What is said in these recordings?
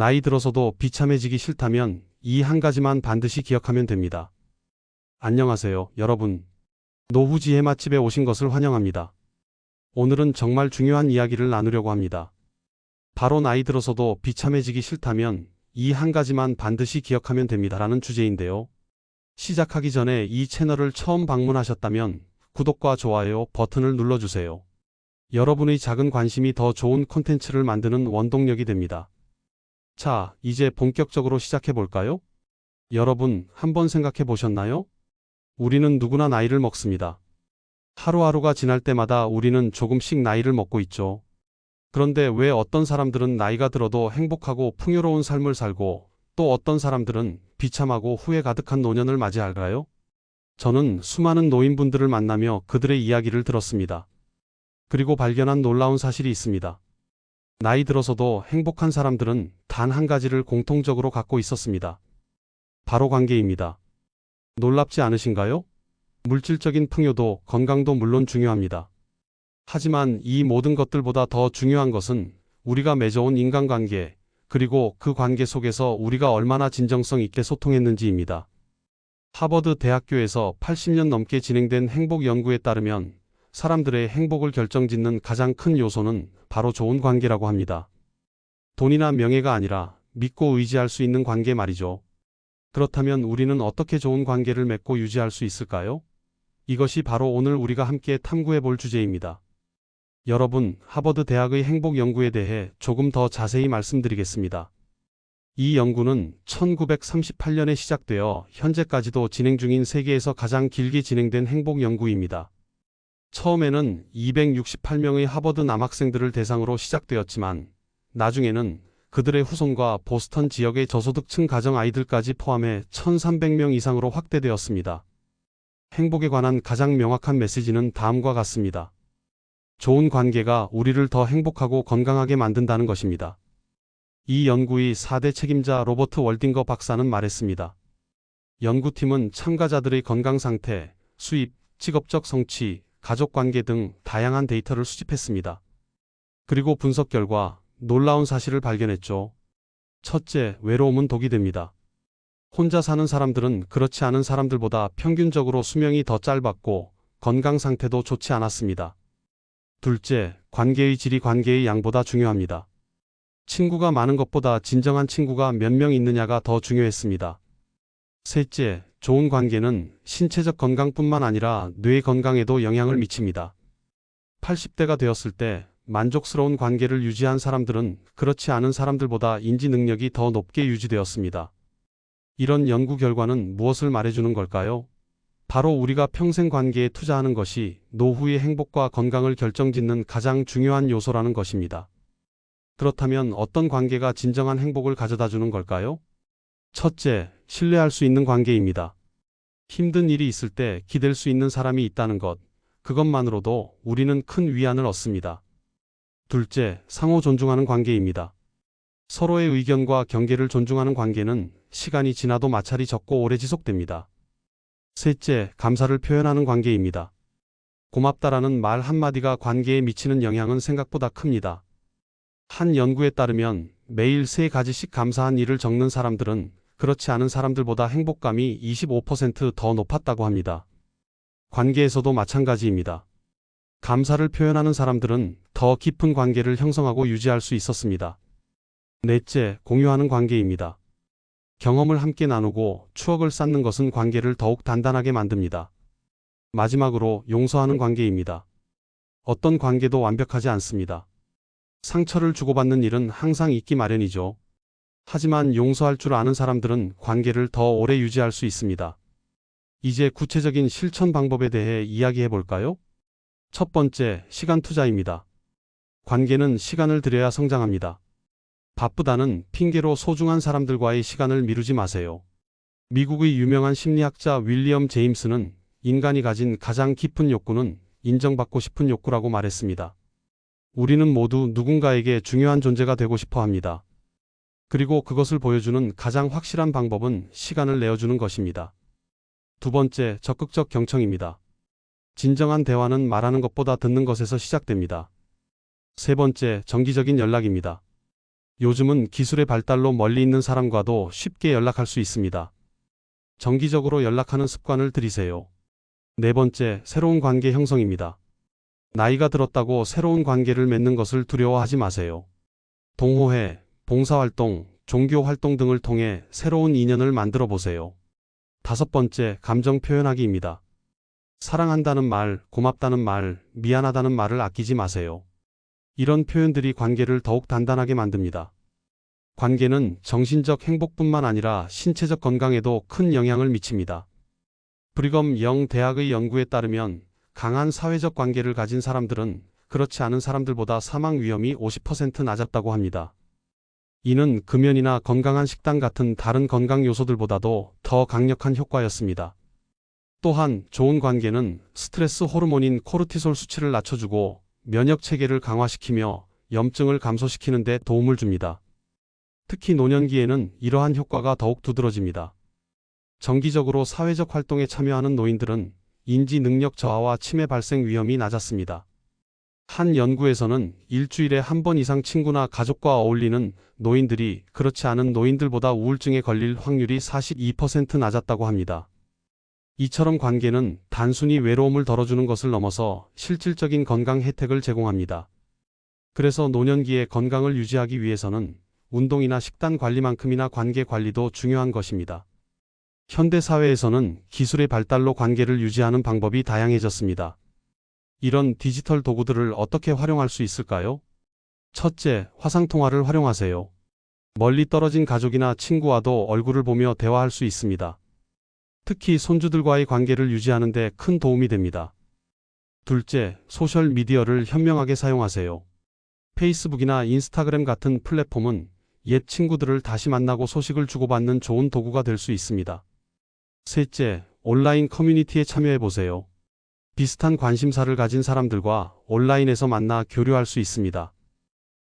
나이 들어서도 비참해지기 싫다면 이 한 가지만 반드시 기억하면 됩니다. 안녕하세요, 여러분. 노후지혜 맛집에 오신 것을 환영합니다. 오늘은 정말 중요한 이야기를 나누려고 합니다. 바로 나이 들어서도 비참해지기 싫다면 이 한 가지만 반드시 기억하면 됩니다라는 주제인데요. 시작하기 전에 이 채널을 처음 방문하셨다면 구독과 좋아요 버튼을 눌러주세요. 여러분의 작은 관심이 더 좋은 콘텐츠를 만드는 원동력이 됩니다. 자, 이제 본격적으로 시작해 볼까요? 여러분, 한번 생각해 보셨나요? 우리는 누구나 나이를 먹습니다. 하루하루가 지날 때마다 우리는 조금씩 나이를 먹고 있죠. 그런데 왜 어떤 사람들은 나이가 들어도 행복하고 풍요로운 삶을 살고 또 어떤 사람들은 비참하고 후회 가득한 노년을 맞이할까요? 저는 수많은 노인분들을 만나며 그들의 이야기를 들었습니다. 그리고 발견한 놀라운 사실이 있습니다. 나이 들어서도 행복한 사람들은 단 한 가지를 공통적으로 갖고 있었습니다. 바로 관계입니다. 놀랍지 않으신가요? 물질적인 풍요도 건강도 물론 중요합니다. 하지만 이 모든 것들보다 더 중요한 것은 우리가 맺어온 인간관계, 그리고 그 관계 속에서 우리가 얼마나 진정성 있게 소통했는지입니다. 하버드 대학교에서 80년 넘게 진행된 행복 연구에 따르면 사람들의 행복을 결정짓는 가장 큰 요소는 바로 좋은 관계라고 합니다. 돈이나 명예가 아니라 믿고 의지할 수 있는 관계 말이죠. 그렇다면 우리는 어떻게 좋은 관계를 맺고 유지할 수 있을까요? 이것이 바로 오늘 우리가 함께 탐구해 볼 주제입니다. 여러분, 하버드 대학의 행복 연구에 대해 조금 더 자세히 말씀드리겠습니다. 이 연구는 1938년에 시작되어 현재까지도 진행 중인 세계에서 가장 길게 진행된 행복 연구입니다. 처음에는 268명의 하버드 남학생들을 대상으로 시작되었지만 나중에는 그들의 후손과 보스턴 지역의 저소득층 가정 아이들까지 포함해 1300명 이상으로 확대되었습니다. 행복에 관한 가장 명확한 메시지는 다음과 같습니다. 좋은 관계가 우리를 더 행복하고 건강하게 만든다는 것입니다. 이 연구의 4대 책임자 로버트 월딩거 박사는 말했습니다. 연구팀은 참가자들의 건강 상태, 수입, 직업적 성취, 가족관계 등 다양한 데이터를 수집했습니다. 그리고 분석 결과 놀라운 사실을 발견했죠. 첫째, 외로움은 독이 됩니다. 혼자 사는 사람들은 그렇지 않은 사람들보다 평균적으로 수명이 더 짧았고 건강 상태도 좋지 않았습니다. 둘째, 관계의 질이 관계의 양보다 중요합니다. 친구가 많은 것보다 진정한 친구가 몇 명 있느냐가 더 중요했습니다. 셋째, 좋은 관계는 신체적 건강뿐만 아니라 뇌 건강에도 영향을 미칩니다. 80대가 되었을 때 만족스러운 관계를 유지한 사람들은 그렇지 않은 사람들보다 인지 능력이 더 높게 유지되었습니다. 이런 연구 결과는 무엇을 말해주는 걸까요? 바로 우리가 평생 관계에 투자하는 것이 노후의 행복과 건강을 결정짓는 가장 중요한 요소라는 것입니다. 그렇다면 어떤 관계가 진정한 행복을 가져다 주는 걸까요? 첫째, 신뢰할 수 있는 관계입니다. 힘든 일이 있을 때 기댈 수 있는 사람이 있다는 것, 그것만으로도 우리는 큰 위안을 얻습니다. 둘째, 상호 존중하는 관계입니다. 서로의 의견과 경계를 존중하는 관계는 시간이 지나도 마찰이 적고 오래 지속됩니다. 셋째, 감사를 표현하는 관계입니다. 고맙다라는 말 한마디가 관계에 미치는 영향은 생각보다 큽니다. 한 연구에 따르면 매일 3가지씩 감사한 일을 적는 사람들은 그렇지 않은 사람들보다 행복감이 25% 더 높았다고 합니다. 관계에서도 마찬가지입니다. 감사를 표현하는 사람들은 더 깊은 관계를 형성하고 유지할 수 있었습니다. 넷째, 공유하는 관계입니다. 경험을 함께 나누고 추억을 쌓는 것은 관계를 더욱 단단하게 만듭니다. 마지막으로 용서하는 관계입니다. 어떤 관계도 완벽하지 않습니다. 상처를 주고받는 일은 항상 있기 마련이죠. 하지만 용서할 줄 아는 사람들은 관계를 더 오래 유지할 수 있습니다. 이제 구체적인 실천 방법에 대해 이야기해 볼까요? 첫 번째, 시간 투자입니다. 관계는 시간을 들여야 성장합니다. 바쁘다는 핑계로 소중한 사람들과의 시간을 미루지 마세요. 미국의 유명한 심리학자 윌리엄 제임스는 인간이 가진 가장 깊은 욕구는 인정받고 싶은 욕구라고 말했습니다. 우리는 모두 누군가에게 중요한 존재가 되고 싶어 합니다. 그리고 그것을 보여주는 가장 확실한 방법은 시간을 내어주는 것입니다. 두 번째, 적극적 경청입니다. 진정한 대화는 말하는 것보다 듣는 것에서 시작됩니다. 세 번째, 정기적인 연락입니다. 요즘은 기술의 발달로 멀리 있는 사람과도 쉽게 연락할 수 있습니다. 정기적으로 연락하는 습관을 들이세요. 네 번째, 새로운 관계 형성입니다. 나이가 들었다고 새로운 관계를 맺는 것을 두려워하지 마세요. 동호회, 봉사활동, 종교활동 등을 통해 새로운 인연을 만들어 보세요. 다섯 번째, 감정 표현하기입니다. 사랑한다는 말, 고맙다는 말, 미안하다는 말을 아끼지 마세요. 이런 표현들이 관계를 더욱 단단하게 만듭니다. 관계는 정신적 행복뿐만 아니라 신체적 건강에도 큰 영향을 미칩니다. 브리검 영 대학의 연구에 따르면 강한 사회적 관계를 가진 사람들은 그렇지 않은 사람들보다 사망 위험이 50% 낮았다고 합니다. 이는 금연이나 건강한 식단 같은 다른 건강 요소들보다도 더 강력한 효과였습니다. 또한 좋은 관계는 스트레스 호르몬인 코르티솔 수치를 낮춰주고 면역 체계를 강화시키며 염증을 감소시키는 데 도움을 줍니다. 특히 노년기에는 이러한 효과가 더욱 두드러집니다. 정기적으로 사회적 활동에 참여하는 노인들은 인지 능력 저하와 치매 발생 위험이 낮았습니다. 한 연구에서는 일주일에 한 번 이상 친구나 가족과 어울리는 노인들이 그렇지 않은 노인들보다 우울증에 걸릴 확률이 42% 낮았다고 합니다. 이처럼 관계는 단순히 외로움을 덜어주는 것을 넘어서 실질적인 건강 혜택을 제공합니다. 그래서 노년기에 건강을 유지하기 위해서는 운동이나 식단 관리만큼이나 관계 관리도 중요한 것입니다. 현대 사회에서는 기술의 발달로 관계를 유지하는 방법이 다양해졌습니다. 이런 디지털 도구들을 어떻게 활용할 수 있을까요? 첫째, 화상통화를 활용하세요. 멀리 떨어진 가족이나 친구와도 얼굴을 보며 대화할 수 있습니다. 특히 손주들과의 관계를 유지하는 데 큰 도움이 됩니다. 둘째, 소셜미디어를 현명하게 사용하세요. 페이스북이나 인스타그램 같은 플랫폼은 옛 친구들을 다시 만나고 소식을 주고받는 좋은 도구가 될 수 있습니다. 셋째, 온라인 커뮤니티에 참여해보세요. 비슷한 관심사를 가진 사람들과 온라인에서 만나 교류할 수 있습니다.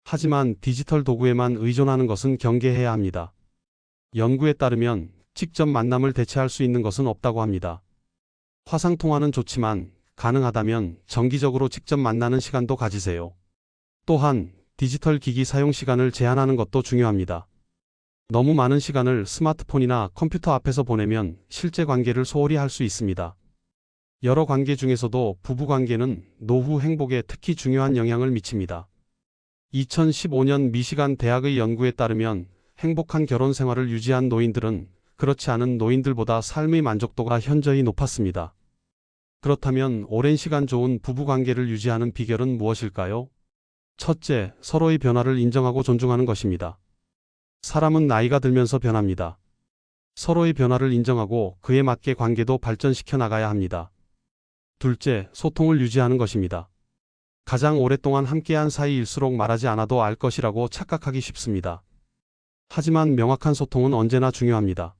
하지만 디지털 도구에만 의존하는 것은 경계해야 합니다. 연구에 따르면 직접 만남을 대체할 수 있는 것은 없다고 합니다. 화상통화는 좋지만 가능하다면 정기적으로 직접 만나는 시간도 가지세요. 또한 디지털 기기 사용 시간을 제한하는 것도 중요합니다. 너무 많은 시간을 스마트폰이나 컴퓨터 앞에서 보내면 실제 관계를 소홀히 할 수 있습니다. 여러 관계 중에서도 부부관계는 노후 행복에 특히 중요한 영향을 미칩니다. 2015년 미시간 대학의 연구에 따르면 행복한 결혼 생활을 유지한 노인들은 그렇지 않은 노인들보다 삶의 만족도가 현저히 높았습니다. 그렇다면 오랜 시간 좋은 부부관계를 유지하는 비결은 무엇일까요? 첫째, 서로의 변화를 인정하고 존중하는 것입니다. 사람은 나이가 들면서 변합니다. 서로의 변화를 인정하고 그에 맞게 관계도 발전시켜 나가야 합니다. 둘째, 소통을 유지하는 것입니다. 가장 오랫동안 함께한 사이일수록 말하지 않아도 알 것이라고 착각하기 쉽습니다. 하지만 명확한 소통은 언제나 중요합니다.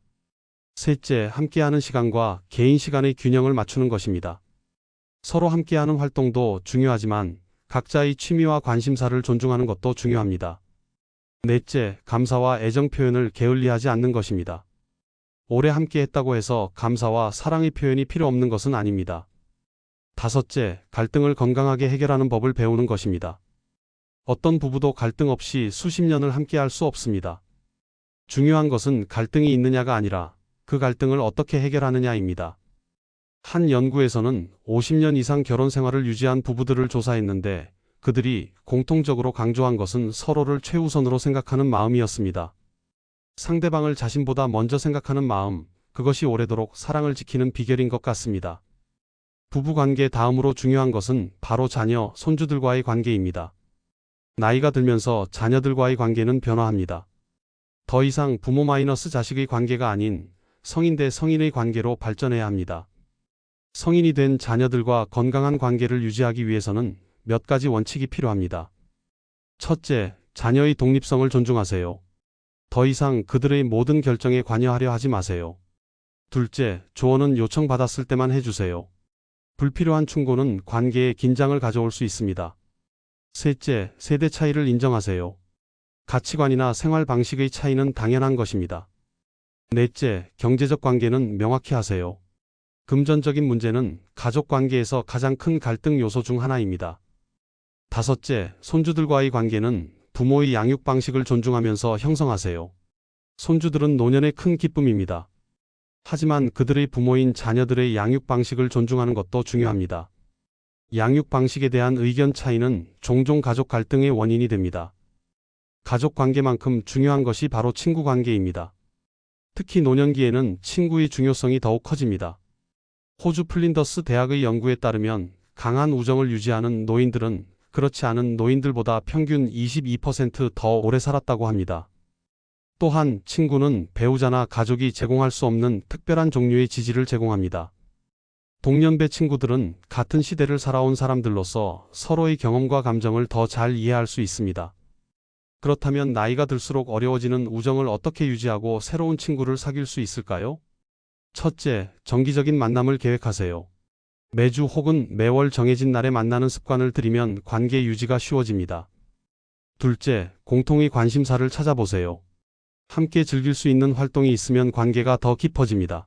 셋째, 함께하는 시간과 개인 시간의 균형을 맞추는 것입니다. 서로 함께하는 활동도 중요하지만 각자의 취미와 관심사를 존중하는 것도 중요합니다. 넷째, 감사와 애정 표현을 게을리하지 않는 것입니다. 오래 함께했다고 해서 감사와 사랑의 표현이 필요 없는 것은 아닙니다. 다섯째, 갈등을 건강하게 해결하는 법을 배우는 것입니다. 어떤 부부도 갈등 없이 수십 년을 함께할 수 없습니다. 중요한 것은 갈등이 있느냐가 아니라 그 갈등을 어떻게 해결하느냐입니다. 한 연구에서는 50년 이상 결혼 생활을 유지한 부부들을 조사했는데 그들이 공통적으로 강조한 것은 서로를 최우선으로 생각하는 마음이었습니다. 상대방을 자신보다 먼저 생각하는 마음, 그것이 오래도록 사랑을 지키는 비결인 것 같습니다. 부부관계 다음으로 중요한 것은 바로 자녀, 손주들과의 관계입니다. 나이가 들면서 자녀들과의 관계는 변화합니다. 더 이상 부모 마이너스 자식의 관계가 아닌 성인 대 성인의 관계로 발전해야 합니다. 성인이 된 자녀들과 건강한 관계를 유지하기 위해서는 몇 가지 원칙이 필요합니다. 첫째, 자녀의 독립성을 존중하세요. 더 이상 그들의 모든 결정에 관여하려 하지 마세요. 둘째, 조언은 요청받았을 때만 해주세요. 불필요한 충고는 관계에 긴장을 가져올 수 있습니다. 셋째, 세대 차이를 인정하세요. 가치관이나 생활 방식의 차이는 당연한 것입니다. 넷째, 경제적 관계는 명확히 하세요. 금전적인 문제는 가족 관계에서 가장 큰 갈등 요소 중 하나입니다. 다섯째, 손주들과의 관계는 부모의 양육 방식을 존중하면서 형성하세요. 손주들은 노년의 큰 기쁨입니다. 하지만 그들의 부모인 자녀들의 양육 방식을 존중하는 것도 중요합니다. 양육 방식에 대한 의견 차이는 종종 가족 갈등의 원인이 됩니다. 가족 관계만큼 중요한 것이 바로 친구 관계입니다. 특히 노년기에는 친구의 중요성이 더욱 커집니다. 호주 플린더스 대학의 연구에 따르면 강한 우정을 유지하는 노인들은 그렇지 않은 노인들보다 평균 22% 더 오래 살았다고 합니다. 또한 친구는 배우자나 가족이 제공할 수 없는 특별한 종류의 지지를 제공합니다. 동년배 친구들은 같은 시대를 살아온 사람들로서 서로의 경험과 감정을 더 잘 이해할 수 있습니다. 그렇다면 나이가 들수록 어려워지는 우정을 어떻게 유지하고 새로운 친구를 사귈 수 있을까요? 첫째, 정기적인 만남을 계획하세요. 매주 혹은 매월 정해진 날에 만나는 습관을 들이면 관계 유지가 쉬워집니다. 둘째, 공통의 관심사를 찾아보세요. 함께 즐길 수 있는 활동이 있으면 관계가 더 깊어집니다.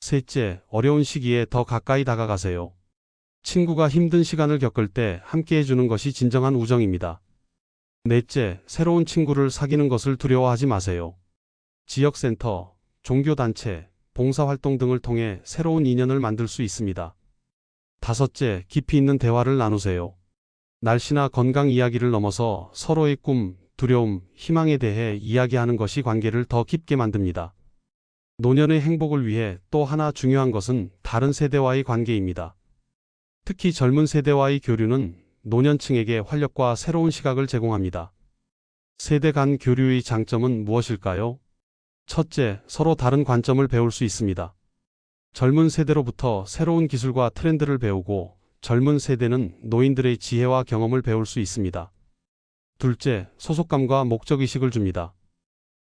셋째, 어려운 시기에 더 가까이 다가가세요. 친구가 힘든 시간을 겪을 때 함께 해주는 것이 진정한 우정입니다. 넷째, 새로운 친구를 사귀는 것을 두려워하지 마세요. 지역센터, 종교단체, 봉사활동 등을 통해 새로운 인연을 만들 수 있습니다. 다섯째, 깊이 있는 대화를 나누세요. 날씨나 건강 이야기를 넘어서 서로의 꿈, 두려움, 희망에 대해 이야기하는 것이 관계를 더 깊게 만듭니다. 노년의 행복을 위해 또 하나 중요한 것은 다른 세대와의 관계입니다. 특히 젊은 세대와의 교류는 노년층에게 활력과 새로운 시각을 제공합니다. 세대 간 교류의 장점은 무엇일까요? 첫째, 서로 다른 관점을 배울 수 있습니다. 젊은 세대로부터 새로운 기술과 트렌드를 배우고 젊은 세대는 노인들의 지혜와 경험을 배울 수 있습니다. 둘째, 소속감과 목적의식을 줍니다.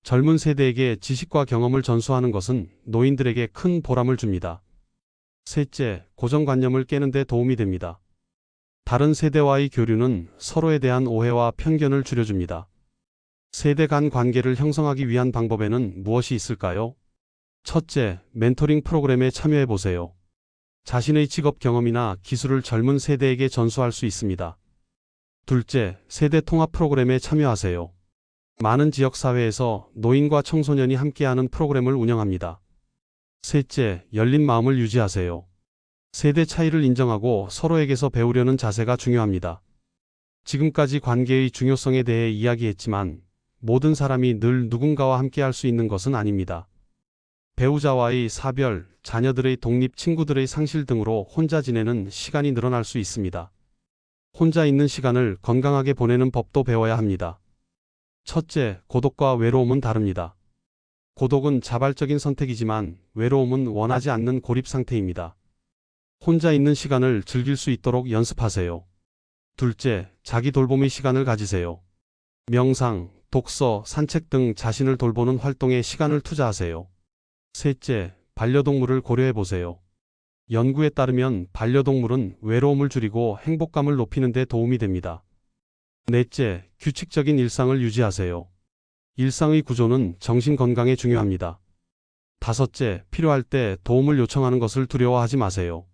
젊은 세대에게 지식과 경험을 전수하는 것은 노인들에게 큰 보람을 줍니다. 셋째, 고정관념을 깨는 데 도움이 됩니다. 다른 세대와의 교류는 서로에 대한 오해와 편견을 줄여줍니다. 세대 간 관계를 형성하기 위한 방법에는 무엇이 있을까요? 첫째, 멘토링 프로그램에 참여해 보세요. 자신의 직업 경험이나 기술을 젊은 세대에게 전수할 수 있습니다. 둘째, 세대 통합 프로그램에 참여하세요. 많은 지역사회에서 노인과 청소년이 함께하는 프로그램을 운영합니다. 셋째, 열린 마음을 유지하세요. 세대 차이를 인정하고 서로에게서 배우려는 자세가 중요합니다. 지금까지 관계의 중요성에 대해 이야기했지만 모든 사람이 늘 누군가와 함께할 수 있는 것은 아닙니다. 배우자와의 사별, 자녀들의 독립, 친구들의 상실 등으로 혼자 지내는 시간이 늘어날 수 있습니다. 혼자 있는 시간을 건강하게 보내는 법도 배워야 합니다. 첫째, 고독과 외로움은 다릅니다. 고독은 자발적인 선택이지만 외로움은 원하지 않는 고립 상태입니다. 혼자 있는 시간을 즐길 수 있도록 연습하세요. 둘째, 자기 돌봄의 시간을 가지세요. 명상, 독서, 산책 등 자신을 돌보는 활동에 시간을 투자하세요. 셋째, 반려동물을 고려해 보세요. 연구에 따르면 반려동물은 외로움을 줄이고 행복감을 높이는 데 도움이 됩니다. 넷째, 규칙적인 일상을 유지하세요. 일상의 구조는 정신 건강에 중요합니다. 다섯째, 필요할 때 도움을 요청하는 것을 두려워하지 마세요.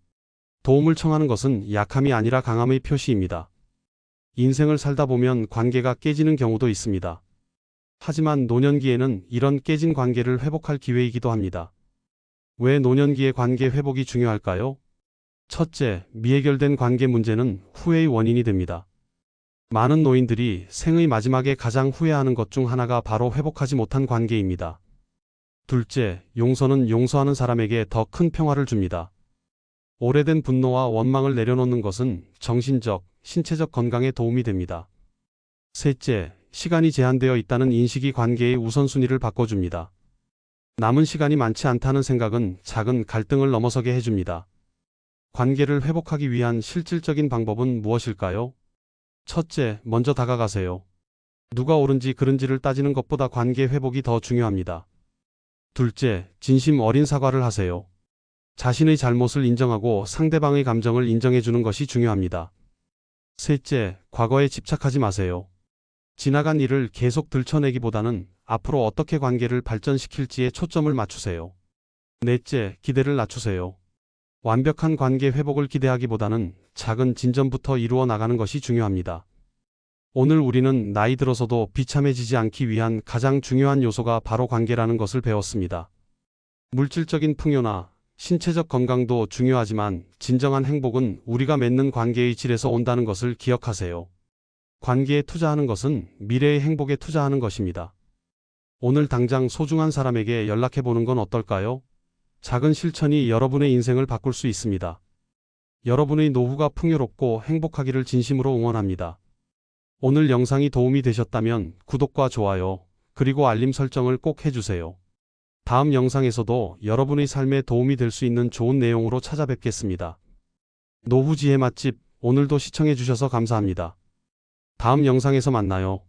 도움을 청하는 것은 약함이 아니라 강함의 표시입니다. 인생을 살다 보면 관계가 깨지는 경우도 있습니다. 하지만 노년기에는 이런 깨진 관계를 회복할 기회이기도 합니다. 왜 노년기의 관계 회복이 중요할까요? 첫째, 미해결된 관계 문제는 후회의 원인이 됩니다. 많은 노인들이 생의 마지막에 가장 후회하는 것 중 하나가 바로 회복하지 못한 관계입니다. 둘째, 용서는 용서하는 사람에게 더 큰 평화를 줍니다. 오래된 분노와 원망을 내려놓는 것은 정신적, 신체적 건강에 도움이 됩니다. 셋째, 시간이 제한되어 있다는 인식이 관계의 우선순위를 바꿔줍니다. 남은 시간이 많지 않다는 생각은 작은 갈등을 넘어서게 해줍니다. 관계를 회복하기 위한 실질적인 방법은 무엇일까요? 첫째, 먼저 다가가세요. 누가 옳은지 그른지를 따지는 것보다 관계 회복이 더 중요합니다. 둘째, 진심 어린 사과를 하세요. 자신의 잘못을 인정하고 상대방의 감정을 인정해주는 것이 중요합니다. 셋째, 과거에 집착하지 마세요. 지나간 일을 계속 들춰내기보다는 앞으로 어떻게 관계를 발전시킬지에 초점을 맞추세요. 넷째, 기대를 낮추세요. 완벽한 관계 회복을 기대하기보다는 작은 진전부터 이루어 나가는 것이 중요합니다. 오늘 우리는 나이 들어서도 비참해지지 않기 위한 가장 중요한 요소가 바로 관계라는 것을 배웠습니다. 물질적인 풍요나 신체적 건강도 중요하지만 진정한 행복은 우리가 맺는 관계의 질에서 온다는 것을 기억하세요. 관계에 투자하는 것은 미래의 행복에 투자하는 것입니다. 오늘 당장 소중한 사람에게 연락해 보는 건 어떨까요? 작은 실천이 여러분의 인생을 바꿀 수 있습니다. 여러분의 노후가 풍요롭고 행복하기를 진심으로 응원합니다. 오늘 영상이 도움이 되셨다면 구독과 좋아요, 그리고 알림 설정을 꼭 해주세요. 다음 영상에서도 여러분의 삶에 도움이 될 수 있는 좋은 내용으로 찾아뵙겠습니다. 노후 지혜 맛집, 오늘도 시청해 주셔서 감사합니다. 다음 영상에서 만나요.